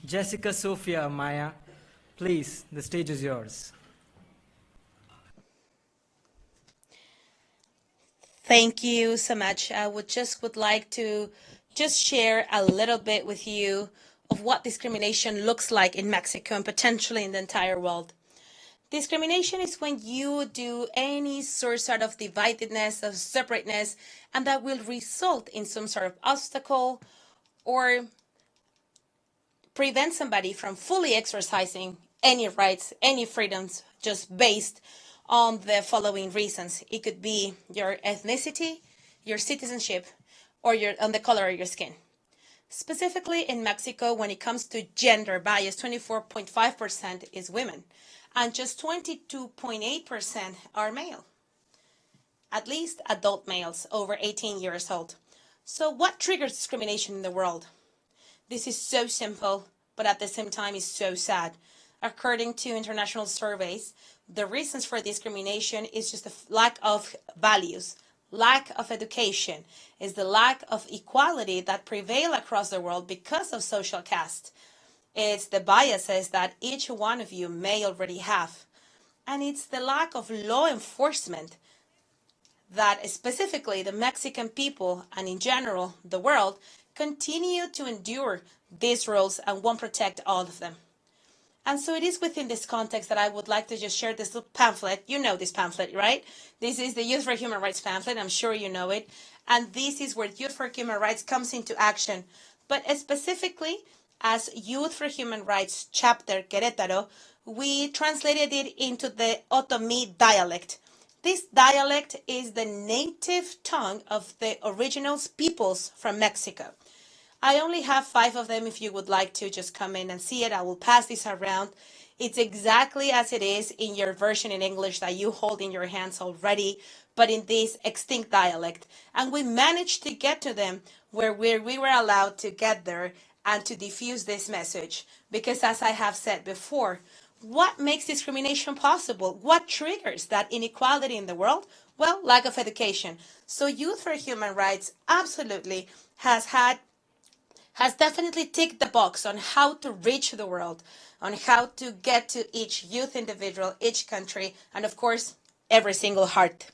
Jessica Sophia, Maya, please, the stage is yours. Thank you so much. I would like to just share a little bit with you of what discrimination looks like in Mexico and potentially in the entire world. Discrimination is when you do any sort of dividedness, of separateness, and that will result in some sort of obstacle or prevent somebody from fully exercising any rights, any freedoms, just based on the following reasons. It could be your ethnicity, your citizenship, or on the color of your skin. Specifically in Mexico, when it comes to gender bias, 24.5% is women, and just 22.8% are male, at least adult males over 18 years old. So what triggers discrimination in the world? This is so simple, but at the same time is so sad. According to international surveys, the reasons for discrimination is just the lack of values, lack of education, is the lack of equality that prevail across the world because of social caste. It's the biases that each one of you may already have. And it's the lack of law enforcement that specifically the Mexican people and in general the world continue to endure these rules and won't protect all of them. And so it is within this context that I would like to just share this little pamphlet. You know this pamphlet, right? This is the Youth for Human Rights pamphlet. I'm sure you know it. And this is where Youth for Human Rights comes into action. But specifically, as Youth for Human Rights chapter Querétaro, we translated it into the Otomi dialect. This dialect is the native tongue of the original peoples from Mexico. I only have 5 of them. If you would like to just come in and see it, I will pass this around. It's exactly as it is in your version in English that you hold in your hands already, but in this extinct dialect. And we managed to get to them where we were allowed to get there and to diffuse this message. Because as I have said before, what makes discrimination possible? What triggers that inequality in the world? Well, lack of education. So Youth for Human Rights absolutely has definitely ticked the box on how to reach the world, on how to get to each youth individual, each country, and of course, every single heart.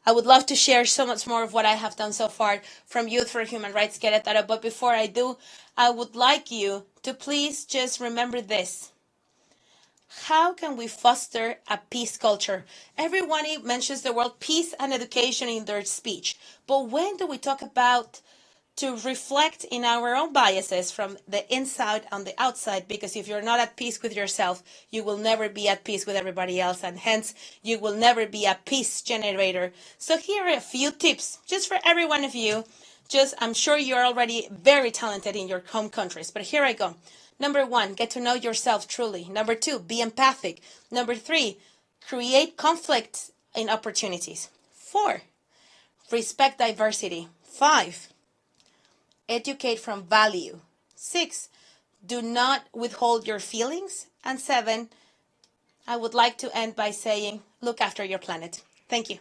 I would love to share so much more of what I have done so far from Youth for Human Rights Querétaro, but before I do, I would like you to please just remember this. How can we foster a peace culture? Everyone mentions the word peace and education in their speech, but when do we talk about to reflect in our own biases from the inside and the outside? Because if you're not at peace with yourself, you will never be at peace with everybody else, and hence you will never be a peace generator. So here are a few tips just for every one of you. I'm sure you're already very talented in your home countries, but here I go. Number 1, get to know yourself truly. Number 2, be empathic. Number 3, create conflict in opportunities. 4, respect diversity. 5, educate from value. 6, do not withhold your feelings. And 7, I would like to end by saying, look after your planet. Thank you.